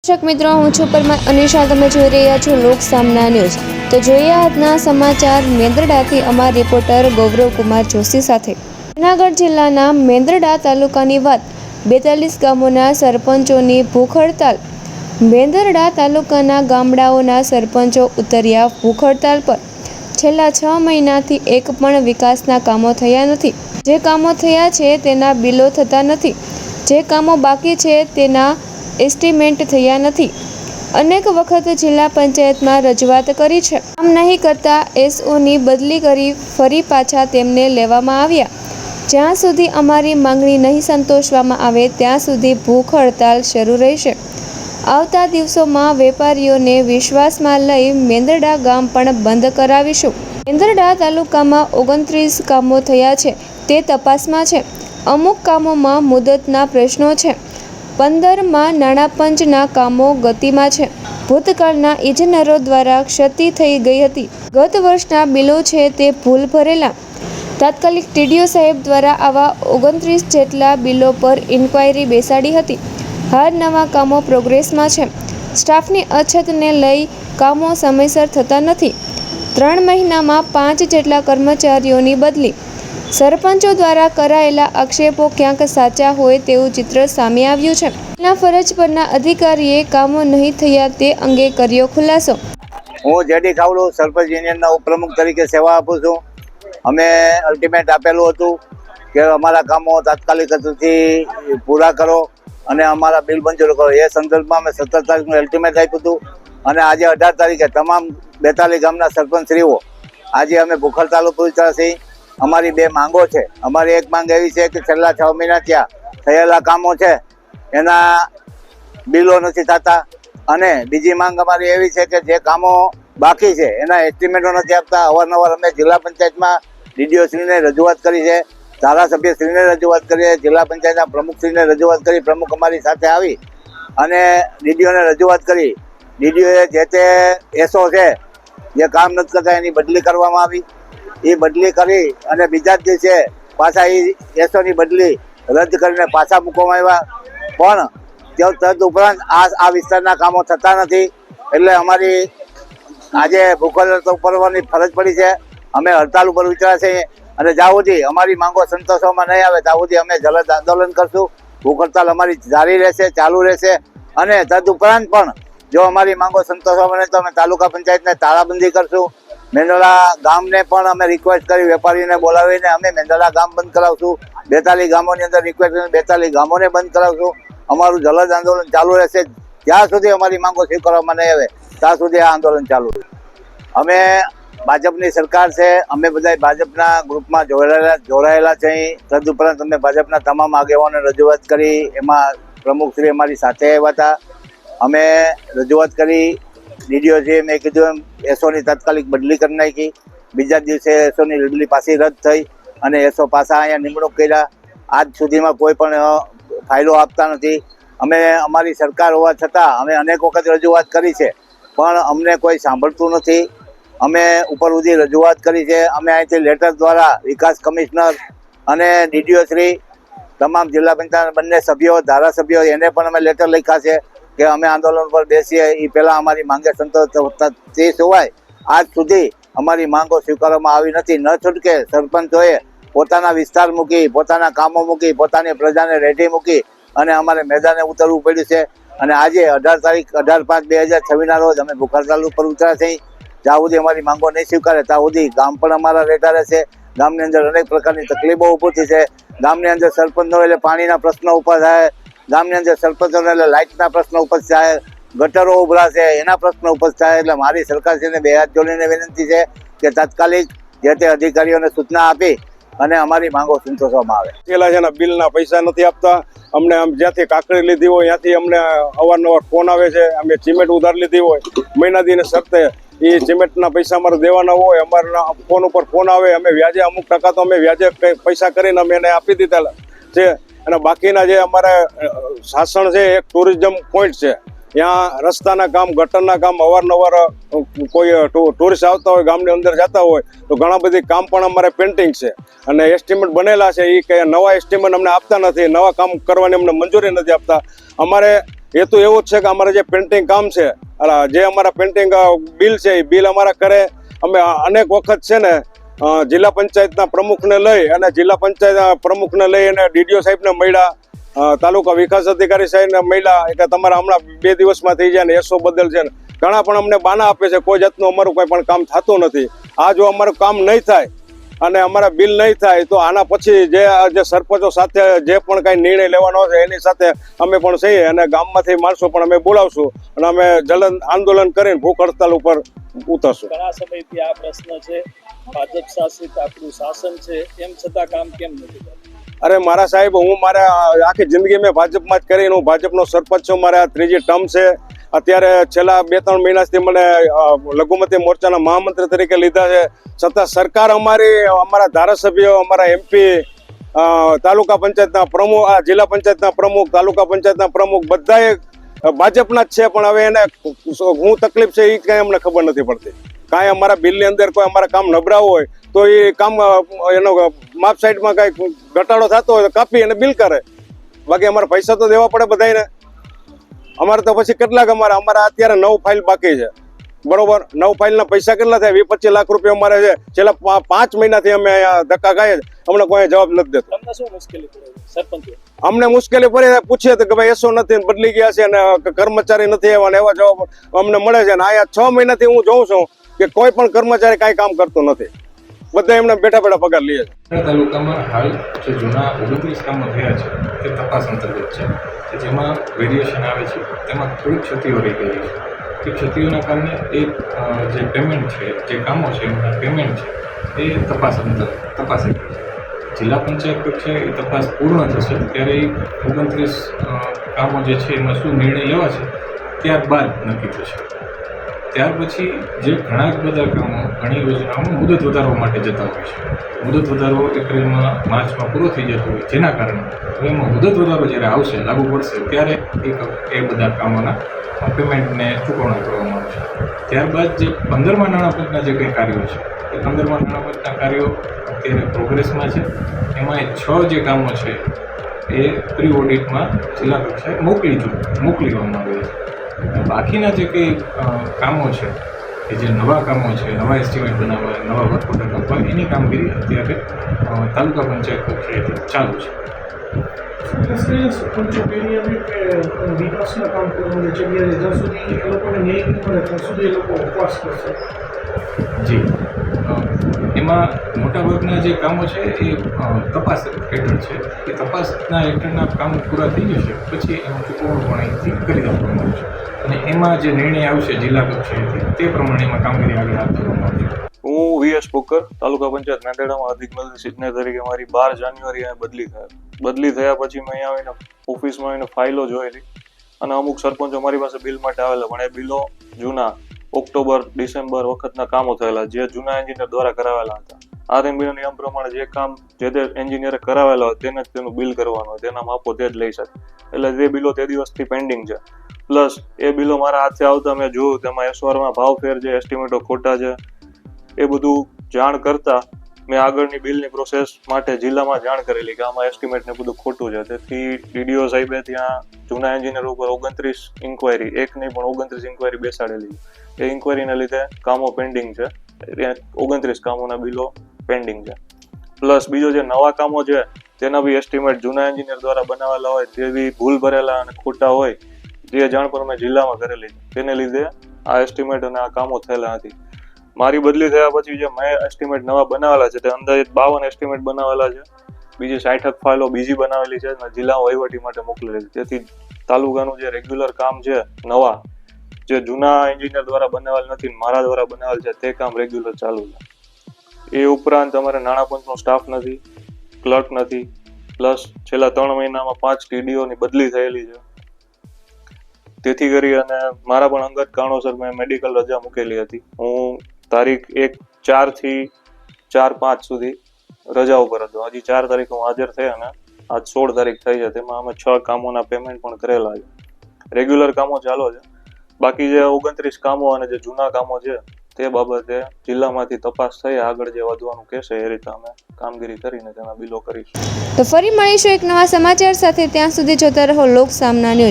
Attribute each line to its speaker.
Speaker 1: દર્શક મિત્રો, હું છું પરમાર અનિશા. તમે જોઈ રહ્યા છો લોક સામના ન્યૂઝ. તો જોઈએ આજના સમાચાર મેંદરડાથી અમારા રિપોર્ટર ગૌરવકુમાર જોશી સાથે. જૂનાગઢ જિલ્લાના મેંદરડા તાલુકાની વાત. 42 ગામોના સરપંચોની ભૂખ હડતાલ. મેંદરડા તાલુકાના ગામડાઓના સરપંચો ઉતર્યા ભૂખ હડતાલ પર. છેલ્લા 6 મહિનાથી એક પણ વિકાસના કામો થયા નથી. જે કામો થયા છે તેના બિલો થતા નથી. જે કામો બાકી છે તેના એસ્ટિમેટ થયા નથી. અનેક વખત જિલ્લા પંચાયતમાં રજૂઆત કરી છે. કામ નહીં કરતા એસઓની બદલી કરી ફરી પાછા તેમને લેવામાં આવ્યા. જ્યાં સુધી અમારી માંગણી નહીં સંતોષવામાં આવે ત્યાં સુધી ભૂખ હડતાલ શરૂ રહેશે. આવતા દિવસોમાં વેપારીઓને વિશ્વાસમાં લઈ મેંદરડા ગામ પણ બંધ કરાવીશું. મેંદરડા તાલુકામાં 29 કામો થયા છે તે તપાસમાં છે. અમુક કામોમાં મુદતના પ્રશ્નો છે. 15માં નાણાપંચના કામો ગતિમાં છે. ભૂતકાળના ઇજનેરો દ્વારા ક્ષતિ થઈ ગઈ હતી. ગત વર્ષના બિલો છે તે ભૂલ ભરેલા. તાત્કાલિક ટીડીઓ સાહેબ દ્વારા આવા 29 જેટલા બિલો પર ઇન્ક્વાયરી બેસાડી હતી. હાલ નવા કામો પ્રોગ્રેસમાં છે. સ્ટાફની અછતને લઈ કામો સમયસર થતા નથી. 3 મહિનામાં 5 જેટલા કર્મચારીઓની બદલી. સરપંચો દ્વારા કરાયેલા આક્ષેપો ક્યાંક સાચા હોય તેવું ચિત્ર સામે આવ્યું છે. જિલ્લા ફરજ પરના અધિકારીએ કામો નહીં થયા તે અંગે કર્યો ખુલાસો.
Speaker 2: હું જેડી ખાવડુ સરપંચ યુનિયનના ઉપપ્રમુખ તરીકે સેવા આપું છું. અમે અલ્ટિમેટ આપેલું હતું કે અમારા કામો તાત્કાલિક ગતિથી પૂરા કરો અને અમારા બિલ મંજૂર કરો. એ સંદર્ભમાં અમે 17 તારીખનું અલ્ટિમેટ આપ્યું હતું અને આજે 18 તારીખે તમામ 42 ગામના સરપંચશ્રીઓ આજે અમે ભૂખ હડતાલ ઉપર ઉતર્યા છીએ. અમારી 2 માંગો છે. અમારી એક માંગ એવી છે કે છેલ્લા 6 મહિના ત્યાં થયેલા કામો છે એના બિલો નથી થતા અને બીજી માંગ અમારી એવી છે કે જે કામો બાકી છે એના એસ્ટિમેટો નથી આપતા. અવારનવાર અમે જિલ્લા પંચાયતમાં ડીડીઓશ્રીને રજૂઆત કરી છે, ધારાસભ્યશ્રીને રજૂઆત કરી છે, જિલ્લા પંચાયતના પ્રમુખશ્રીને રજૂઆત કરી. પ્રમુખ અમારી સાથે આવી અને ડીડીઓને રજૂઆત કરી. ડીડીઓએ જે તે એસો છે જે કામ નથી કરતા એની બદલી કરવામાં આવી. એ બદલી કરી અને બીજા જ દિવસે પાછા એ એસોની બદલી રદ કરીને પાછા મૂકવામાં આવ્યા. પણ તદ ઉપરાંત આ વિસ્તારના કામો થતા નથી. એટલે અમારી આજે ભૂખ હડતાલ કરવાની ફરજ પડી છે. અમે હડતાલ ઉપર ઉતર્યા છીએ અને જ્યાં સુધી અમારી માંગો સંતોષવામાં નહીં આવે ત્યાં સુધી અમે જલદ આંદોલન કરશું. ભૂખ હડતાલ અમારી જારી રહેશે, ચાલુ રહેશે. અને તદ ઉપરાંત પણ જો અમારી માંગો સંતોષવામાં નહીં તો અમે તાલુકા પંચાયતને તાળાબંધી કરશું. મેંદરડા ગામને પણ અમે રિક્વેસ્ટ કરી વેપારીઓને બોલાવીને અમે મેંદરડા ગામ બંધ કરાવશું. 42 ગામોની અંદર રિક્વેસ્ટ કરીને 42 ગામોને બંધ કરાવશું. અમારું જલદ આંદોલન ચાલુ રહેશે. જ્યાં સુધી અમારી માંગો સ્વીકારવામાં નહીં આવે ત્યાં સુધી આ આંદોલન ચાલુ રહેશે. અમે ભાજપની સરકાર છે, અમે બધા ભાજપના ગ્રુપમાં જોડાયેલા છે. તદુપરાંત અમે ભાજપના તમામ આગેવાનોને રજૂઆત કરી. એમાં પ્રમુખશ્રી અમારી સાથે આવ્યા હતા. અમે રજૂઆત કરી. ડીડીઓ છે મેં કીધું એમ એસોની તાત્કાલિક બદલી કરી નાખી. બીજા દિવસે એસોની બદલી પાછી રદ થઈ અને એસો પાછા અહીંયા નિમણૂક કર્યા. આજ સુધીમાં કોઈ પણ ફાઇલો આપતા નથી. અમે અમારી સરકાર હોવા છતાં અમે અનેક વખત રજૂઆત કરી છે પણ અમને કોઈ સાંભળતું નથી. અમે ઉપર સુધી રજૂઆત કરી છે. અમે અહીંથી લેટર દ્વારા વિકાસ કમિશનર અને ડીડીઓ શ્રી તમામ જિલ્લા પંચાયત બંને સભ્યો, ધારાસભ્યો એને પણ અમે લેટર લખ્યા છે કે અમે આંદોલન પર બેસીએ એ પહેલાં અમારી માંગે સંતોષ તે સિવાય આજ સુધી અમારી માંગો સ્વીકારવામાં આવી નથી. ન છૂટકે સરપંચોએ પોતાના વિસ્તાર મૂકી, પોતાના કામો મૂકી, પોતાની પ્રજાને રેડી મૂકી અને અમારે મેદાને ઉતરવું પડ્યું છે. અને આજે 18 તારીખ 18/5/2026ના રોજ અમે ભૂખ હડતાલ ઉપર ઉતર્યા છીએ. જ્યાં સુધી અમારી માંગો નહીં સ્વીકારે ત્યાં સુધી ગામ પણ અમારા રહેતા રહેશે. ગામની અંદર અનેક પ્રકારની તકલીફો ઊભી થઈ છે. ગામની અંદર સરપંચો એટલે પાણીના પ્રશ્નો ઊભા થાય, ગામની અંદર સરપંચોને એટલે લાઇટના પ્રશ્નો ઉપજ થાય, ગટરો ઉભરાશે એના પ્રશ્નો ઉપજ થાય. એટલે મારી સરકારશ્રીને 2 હાથ જોડીને વિનંતી છે કે તાત્કાલિક જે તે અધિકારીઓને સૂચના આપી અને અમારી માંગો સંતોષવામાં આવે.
Speaker 3: પેલા છે ને બિલના પૈસા નથી આપતા. અમને જ્યાંથી કાકડી લીધી હોય ત્યાંથી અમને અવારનવાર ફોન આવે છે. અમે સિમેન્ટ ઉધાર લીધી હોય મહિના દીને શરતે એ સિમેન્ટના પૈસા અમારે દેવાના હોય. અમારા ફોન ઉપર ફોન આવે. અમે વ્યાજે અમુક ટકા તો અમે વ્યાજે પૈસા કરીને અમે એને આપી દીધેલા છે. અને બાકીના જે અમારે શાસન છે એક ટુરિઝમ પોઈન્ટ છે. ત્યાં રસ્તાના કામ, ગટરના કામ અવારનવાર કોઈ ટુરિસ્ટ આવતા હોય, ગામની અંદર જતા હોય તો ઘણા બધી કામ પણ અમારે પેન્ટિંગ છે. અને એસ્ટિમેટ બનેલા છે એ કે નવા એસ્ટિમેટ અમને આપતા નથી. નવા કામ કરવાની અમને મંજૂરી નથી આપતા. અમારે હેતુ એવો જ છે કે અમારે જે પેન્ટિંગ કામ છે, જે અમારા પેન્ટિંગ બિલ છે એ બિલ અમારા કરે. અમે અનેક વખત છે ને જિલ્લા પંચાયતના પ્રમુખને લઈ અને જિલ્લા પંચાયત પ્રમુખને લઈ અને ડીડીઓ સાહેબને મળ્યા, તાલુકા વિકાસ અધિકારી સાહેબને મળ્યા કે તમારા હમણાં 2 દિવસમાં થઈ જાય ને એસો બદલ છે ને ઘણા પણ અમને બાના આપે છે. કોઈ જાતનું અમારું કોઈ પણ કામ થતું નથી. આ જો અમારું કામ નહીં થાય અને અમારા બિલ નહીં થાય તો આના પછી જે સરપંચો સાથે જે પણ કાંઈ નિર્ણય લેવાનો છે એની સાથે અમે પણ છીએ અને ગામમાંથી માણસો પણ અમે બોલાવશું અને અમે જલન આંદોલન કરીને ભૂખ હડતાલ ઉપર ઉતરશું.
Speaker 4: ઘણા સમયથી આ પ્રશ્ન છે, ભાજપ શાસિત આપણું શાસન છે, એમ છતાં કામ કેમ નથી થતું?
Speaker 3: અરે મારા સાહેબ, હું મારા આખી જિંદગી મેં ભાજપમાં જ કરીને હું ભાજપનો સરપંચ છું. મારે આ 3જી ટર્મ છે. અત્યારે છેલ્લા 2-3 મહિનાથી મને લઘુમતી મોરચાના મહામંત્રી તરીકે લીધા છે. છતાં સરકાર અમારા ધારાસભ્યો, અમારા MP, તાલુકા પંચાયતના પ્રમુખ, જિલ્લા પંચાયતના પ્રમુખ, તાલુકા પંચાયતના પ્રમુખ બધાએ ભાજપના જ છે. પણ હવે એને શું તકલીફ છે એ કાંઈ અમને ખબર નથી પડતી. કાંઈ અમારા બિલની અંદર કોઈ અમારા કામ નબળા હોય તો એ કામ એનો માપ સાઈડમાં કાંઈ ઘટાડો થતો હોય તો કાપી અને બિલ કરે. બાકી અમારે પૈસા તો દેવા પડે બધાને. અમારે તો પછી કેટલાક અમારા અત્યારે 9 ફાઇલ બાકી છે, બરોબર. 9 ફાઇલના પૈસા કેટલા થાય? 20-25 લાખ રૂપિયા અમારે છે. છેલ્લા 5 મહિનાથી અમે અહીંયા ધક્કા ખાઈએ, અમને કોઈ જવાબ નથી દેતો.
Speaker 4: તમને શું મુશ્કેલી પડે સરપંચ?
Speaker 3: અમને મુશ્કેલી પડે, પૂછીએ તો કે ભાઈ એસો નથી, બદલી ગયા છે અને કર્મચારી નથી આવ્યા, એવા જવાબ અમને મળે છે. અને અહીંયા 6 મહિનાથી હું જોઉં છું કે કોઈ પણ કર્મચારી કાંઈ કામ કરતું નથી. બધા એમને બેઠા પગાર લે છે.
Speaker 5: તાલુકામાં હાલ જે જૂના 29 કામો થયા છે તે તપાસ અંતર્ગત છે, કે જેમાં વેરિએશન આવે છે. તેમાં થોડીક ક્ષતિઓ રહી ગઈ છે. તે ક્ષતિઓના કારણે જે પેમેન્ટ છે, જે કામો છે એમના પેમેન્ટ છે એ તપાસ જિલ્લા પંચાયત કક્ષાએ એ તપાસ પૂર્ણ થશે ત્યારે 29 કામો જે છે એમાં શું નિર્ણય લેવા છે ત્યારબાદ નક્કી થશે. ત્યાર પછી જે ઘણા બધા કામો, ઘણી યોજનાઓમાં મુદત વધારવા માટે જતા હોય છે. મુદત વધારો એપ્રિલમાં, માર્ચમાં પૂરો થઈ જતો હોય, જેના કારણે એમાં મુદત વધારો જ્યારે આવશે, લાગુ પડશે, ત્યારે એ બધા કામોના પેમેન્ટને ચૂકવણા કરવામાં આવશે. ત્યારબાદ જે 15મા નાણાપંચના જે કંઈ કાર્યો છે એ 15મા નાણાપંચના કાર્યો અત્યારે પ્રોગ્રેસમાં છે. એમાં 6 જે કામો છે એ પ્રી ઓડિટમાં જિલ્લા કક્ષાએ મોકલવામાં આવે છે. બાકીના જે કંઈ કામો છે કે જે નવા કામો છે, નવા એસ્ટિમેટ બનાવવા, નવા વર્ક ઓર્ડર આપવા, એની કામગીરી અત્યારે તાલુકા પંચાયત કક્ષાએથી ચાલુ છે.
Speaker 6: વિકાસના કામ કરવાની જગ્યાએ જ્યાં સુધી એ લોકોને ન્યાય નહીં મળે ત્યાં સુધી એ લોકો ઉપવાસ કરશે.
Speaker 5: જી, એમાં મોટાભાગના જે કામો છે એ તપાસ હેઠળ છે. એ તપાસના હેઠળના કામો પૂરા થઈ જશે પછી એનું ચૂકવણું પણ અહીંથી કરી આપવામાં આવશે અને એમાં જે નિર્ણય આવશે જિલ્લા કક્ષાએથી તે પ્રમાણે એમાં કામગીરી આગળ હાથ ધરવામાં આવશે.
Speaker 7: હું વીએસ પોકર, તાલુકા પંચાયત મેંદરડામાં અધિક સિગ્નેચર તરીકે મારી 12 જાન્યુઆરી બદલી થયા પછી મેં અહીંયા આવીને ઓફિસમાં આવીને ફાઇલો જોયેલી અને અમુક સરપંચો મારી પાસે બિલ માટે આવેલા, પણ એ બિલો જૂના ઓક્ટોબર ડિસેમ્બર વખતના કામો થયેલા જે જૂના એન્જિનિયર દ્વારા કરાવેલા હતા. આરએમબીના નિયમ પ્રમાણે જે કામ જે તે એન્જિનિયરે કરાવેલા હોય તેને જ તેનું બિલ કરવાનું હોય, તેના માપો તે જ લઈ શકે. એટલે તે બિલો તે દિવસથી પેન્ડિંગ છે. પ્લસ એ બિલો મારા હાથે આવતા મેં જોયું તેમાં એસવારમાં ભાવફેર છે, એસ્ટિમેટો ખોટા છે. એ બધું જાણ કરતા મેં આગળની બિલની પ્રોસેસ માટે જિલ્લામાં જાણ કરેલી કે આમાં એસ્ટિમેટ ને બધું ખોટું છે. તેથી ડીડીઓ સાહેબે ત્યાં જૂના એન્જિનિયર ઉપર 29 ઇન્કવાયરી, એક નહીં પણ 29 ઇન્કવાયરી બેસાડેલી. એ ઇન્કવાયરીને લીધે કામો પેન્ડિંગ છે. 29 કામોના બિલો પેન્ડિંગ છે. પ્લસ બીજો જે નવા કામો છે તેના બી એસ્ટિમેટ જૂના એન્જિનિયર દ્વારા બનાવેલા હોય તે બી ભૂલ ભરેલા અને ખોટા હોય, જે જાણ પણ મેં જિલ્લામાં કરેલી. તેને લીધે આ એસ્ટિમેટ અને આ કામો થયેલા નથી. મારી બદલી થયા પછી જે મેં એસ્ટિમેટ નવા બનાવેલા છે તે અંદાજિત 52 એસ્ટિમેટ બનાવેલા છે. બીજી 60 ફાઇલો બીજી બનાવેલી છે અને જિલ્લા વહીવટી માટે મોકલેલી છે. તેથી તાલુકાનું જે રેગ્યુલર કામ છે નવા, જે જૂના એન્જિનિયર દ્વારા બનાવેલ નથી, મારા દ્વારા બનાવેલ છે, તે કામ રેગ્યુલર ચાલુ છે. એ ઉપરાંત અમારે નાણાપંચનો સ્ટાફ નથી, ક્લર્ક નથી. પ્લસ છેલ્લા 3 મહિનામાં 5 ટીડીઓની બદલી થયેલી છે. તેથી કરી અને મારા પણ અંગત કારણોસર મેં મેડિકલ રજા મૂકેલી હતી. હું તારીખ 1-4 થી 4-5 સુધી રજા ઉપર હતો. હજી 4 તારીખ હું હાજર થઈ અને આજ 16 તારીખ થઈ છે. તેમાં અમે 6 કામોના પેમેન્ટ પણ કરેલા છે. રેગ્યુલર કામો ચાલો છે. બાકી જે 29 કામો અને જે જૂના કામો છે તે બાબતે જિલ્લામાંથી તપાસ થઈ આગળ જે વધવાનું કહેશે એ રીતે અમે કામગીરી કરીને તેના બિલો કરીશું.
Speaker 1: તો ફરી મળીશું એક નવા સમાચાર સાથે. ત્યાં સુધી જોતા રહો લોક સામના ન્યૂઝ.